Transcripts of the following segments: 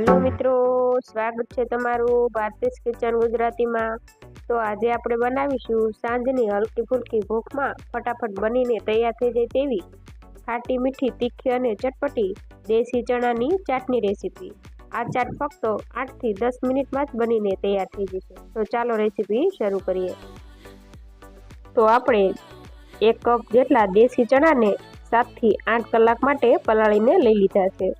Hello मित्रों, स्वागत है तमारू भारतीय किचन गुजराती में। तो आज આપણે બનાવીશું સાંજની હલકી ફુલકી ભૂખમાં ફટાફટ બનીને તૈયાર થઈ જાય તેવી ખાટી મીઠી તીખી અને ચટપટી દેશી ચણાની ચાટની રેસીપી। આ ચાટ ફક્ત 8 થી 10 મિનિટમાં જ બનીને તૈયાર થઈ જશે। તો ચાલો રેસીપી શરૂ કરીએ। તો આપણે 1 કપ જેટલા દેશી ચણાને 7 થી 8 કલાક માટે પલાળીને લઈ લીધા છે।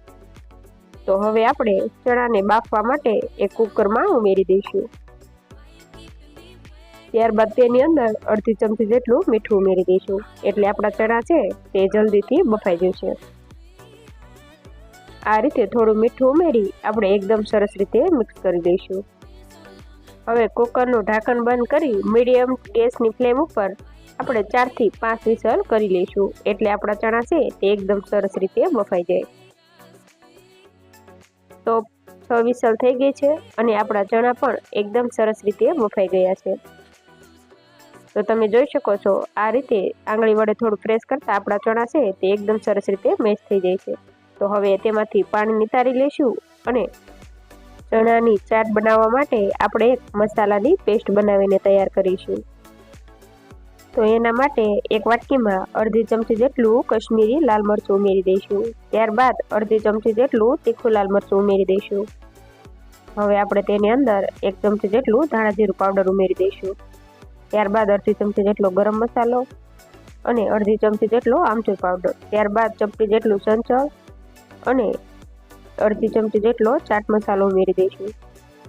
તો હવે આપણે ચણાને બાફવા માટે એક કુકરમાં ઉમેરી દઈશું। ત્યારબાદ તેની અંદર અડધી ચમચી જેટલું મીઠું ઉમેરી દઈશું, એટલે આપણા ચણા છે તે જલ્દીથી બફાઈ જશે। આ રીતે થોડું મીઠું ઉમેરી આપણે એકદમ સરસ રીતે મિક્સ કરી દઈશું। હવે કુકરનું ઢાંકણ બંધ કરી મીડિયમ ગેસની ફ્લેમ ઉપર આપણે 4 થી 5 વિસલ કરી લઈશું, એટલે આપણા ચણા છે તે એકદમ સરસ રીતે બફાઈ જાય। તો 6 વિસલ થઈ ગઈ છે અને આપણા ચણા પણ એકદમ સરસ રીતે બફાઈ ગયા છે। તો તમે જોઈ શકો છો આ રીતે આંગળી વડે થોડું પ્રેસ કરતા આપણા ચણા છે તે એકદમ સરસ રીતે મેશ થઈ જાય છે। તો હવે તેમાંથી પાણી નિતારી લઈશું અને ચણાની ચાટ બનાવવા માટે આપણે એક મસાલાની પેસ્ટ બનાવીને તૈયાર કરીશું। તો એના માટે એક વાટકીમાં અડધી ચમચી જેટલું કશ્મીરી લાલ મરચું ઉમેરી દઈશું। ત્યારબાદ અડધી ચમચી જેટલું તીખું લાલ મરચું ઉમેરી દઈશું। હવે આપણે તેની અંદર 1 ચમચી જેટલું ધાણા જીરું પાવડર ઉમેરી દઈશું। ત્યારબાદ અડધી ચમચી જેટલો ગરમ મસાલો અને અડધી ચમચી જેટલો આમચૂર પાવડર, ત્યારબાદ ચપટી જેટલું સંચળ અને અડધી ચમચી જેટલો ચાટ મસાલો ઉમેરી દઈશું।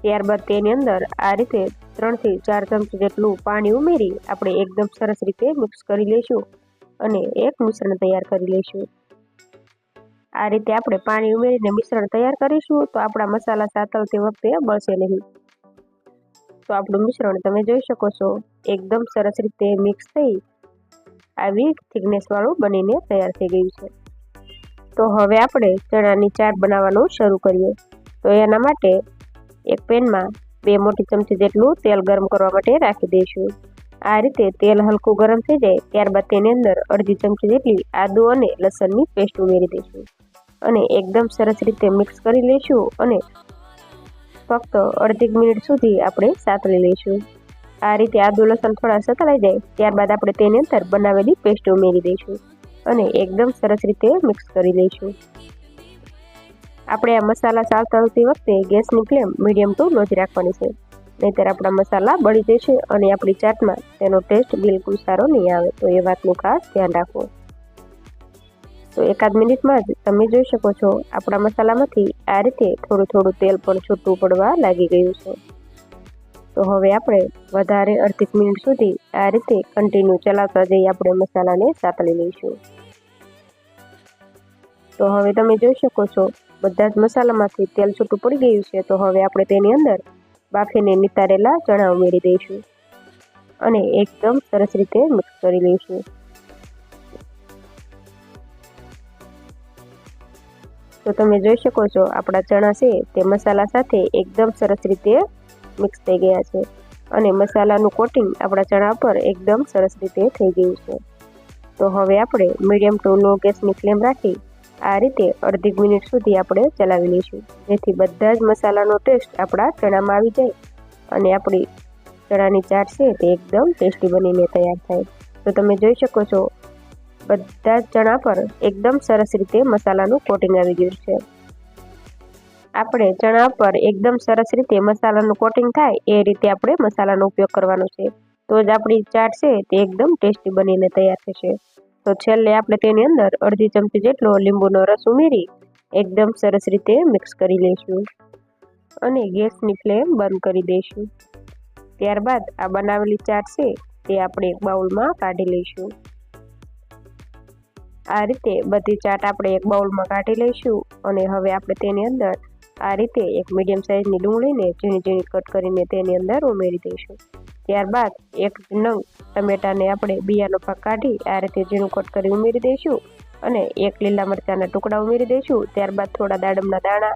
ત્યારબાદ તેની અંદર આ રીતે 3 થી 4 ચમચી જેટલું પાણી ઉમેરી આપણે એકદમ સરસ રીતે મિક્સ કરી લઈશું અને એક મિશ્રણ તૈયાર કરી લઈશું। આ રીતે આપણે પાણી ઉમેરીને મિશ્રણ તૈયાર કરીશું તો આપણા મસાલા સાતળતી વખતે બળશે નહીં। તો આપણું મિશ્રણ તમે જોઈ શકો છો એકદમ સરસ રીતે મિક્સ થઈ આવી થિકનેસ વાળું બનીને તૈયાર થઈ ગયું છે। તો હવે આપણે ચણાની ચાટ બનાવવાનું શરૂ કરીએ। તો એના માટે એક પેનમાં 2 મોટી ચમચી જેટલું તેલ ગરમ કરવા માટે રાખી દઈશું। આ રીતે તેલ હલકું ગરમ થઈ જાય ત્યારબાદ તેની અંદર અડધી ચમચી જેટલી આદુ અને લસણની પેસ્ટ ઉમેરી દઈશું અને એકદમ સરસ રીતે મિક્સ કરી લઈશું અને ફક્ત અડધી મિનિટ સુધી આપણે સાતળી લઈશું। આ રીતે આદુ લસણ થોડા સતળાઈ જાય ત્યારબાદ આપણે તેની અંદર બનાવેલી પેસ્ટ ઉમેરી દઈશું અને એકદમ સરસ રીતે મિક્સ કરી લઈશું। આપણે આ મસાલા સાતળતી વખતે ગેસની ફ્લેમ મીડિયમ ટુ લો જ રાખવાની છે, નહીંતર આપણા મસાલા બળી જશે અને આપણી ચાટમાં તેનો ટેસ્ટ બિલકુલ સારો નહીં આવે। તો એ વાતનું ખાસ ધ્યાન રાખો। તો એકાદ મિનિટમાં જ તમે જોઈ શકો છો આપણા મસાલામાંથી આ રીતે થોડું થોડું તેલ પણ છૂટું પડવા લાગી ગયું છે। તો હવે આપણે વધારે અડધી મિનિટ સુધી આ રીતે કન્ટિન્યુ ચલાવતા જઈ આપણે મસાલાને સાતળી લઈશું। તો હવે તમે જોઈ શકો છો બધા જ મસાલામાંથી તેલ છૂટું પડી ગયું છે। તો હવે આપણે તેની અંદર બાફીને નિતારેલા ચણા ઉમેરી દઈશું અને એકદમ સરસ રીતે મિક્સ કરી લઈશું। તો તમે જોઈ શકો છો આપણા ચણા છે તે મસાલા સાથે એકદમ સરસ રીતે મિક્સ થઈ ગયા છે અને મસાલાનું કોટિંગ આપણા ચણા પર એકદમ સરસ રીતે થઈ ગયું છે। તો હવે આપણે મીડિયમ ટુ લો ગેસની ફ્લેમ રાખી આ રીતે અડધી મિનિટ સુધી આપણે ચલાવી લઈશું, જેથી બધા જ મસાલાનો ટેસ્ટ આપણા ચણામાં આવી જાય અને આપણી ચણાની ચાટ છે તે એકદમ ટેસ્ટી બનીને તૈયાર થાય। તો તમે જોઈ શકો છો બધા જ ચણા પર એકદમ સરસ રીતે મસાલાનું કોટિંગ આવી ગયું છે। આપણે ચણા પર એકદમ સરસ રીતે મસાલાનું કોટિંગ થાય એ રીતે આપણે મસાલાનો ઉપયોગ કરવાનો છે, તો જ આપણી ચાટ છે તે એકદમ ટેસ્ટી બનીને તૈયાર થશે। તો છેલ્લે આપણે તેની અંદર અડધી ચમચી જેટલો લીંબુનો રસ ઉમેરી એકદમ સરસ રીતે મિક્સ કરી લઈશું અને ગેસની ફ્લેમ બંધ કરી દઈશું। ત્યારબાદ આ બનાવેલી ચાટ છે તે આપણે એક બાઉલમાં કાઢી લઈશું। આ રીતે બધી ચાટ આપણે એક બાઉલમાં કાઢી લઈશું અને હવે આપણે તેની અંદર આ રીતે એક મીડિયમ સાઇઝની ડુંગળીને ઝીણી ઝીણી કટ કરીને તેની અંદર ઉમેરી દઈશું। ત્યારબાદ એક નંગ ટમેટાને આપણે બિયાનો ભાગ કાઢી આ રીતે ઝીણું કટ કરી ઉમેરી દઈશું અને એક લીલા મરચાંના ટુકડા ઉમેરી દઈશું। ત્યારબાદ થોડા દાડમના દાણા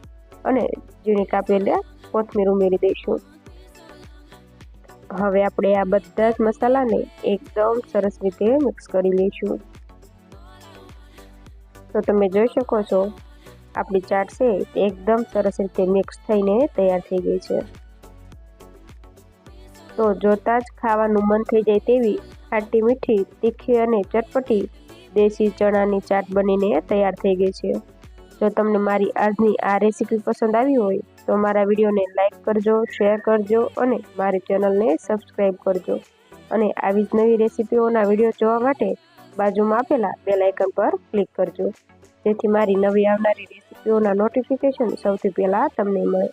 અને ઝીણી કાપેલા કોથમીર ઉમેરી દઈશું। હવે આપણે આ બધા જ મસાલાને એકદમ સરસ રીતે મિક્સ કરી લઈશું। તો તમે જોઈ શકો છો આપણી ચાટ છે તે એકદમ સરસ રીતે મિક્સ થઈને તૈયાર થઈ ગઈ છે। તો જોતાં જ ખાવાનું મન થઈ જાય તેવી ખાટી મીઠી, તીખી અને ચટપટી દેશી ચણાની ચાટ બનીને તૈયાર થઈ ગઈ છે। જો તમને મારી આજની આ રેસીપી પસંદ આવી હોય તો મારા વિડીયોને લાઈક કરજો, શેર કરજો અને મારી ચેનલને સબસ્ક્રાઈબ કરજો। અને આવી જ નવી રેસીપીઓના વિડીયો જોવા માટે બાજુમાં આપેલા બેલ આઇકન પર ક્લિક કરજો, જેથી મારી નવી આવનારી રેસીપીઓના નોટિફિકેશન સૌથી પહેલાં તમને મળે।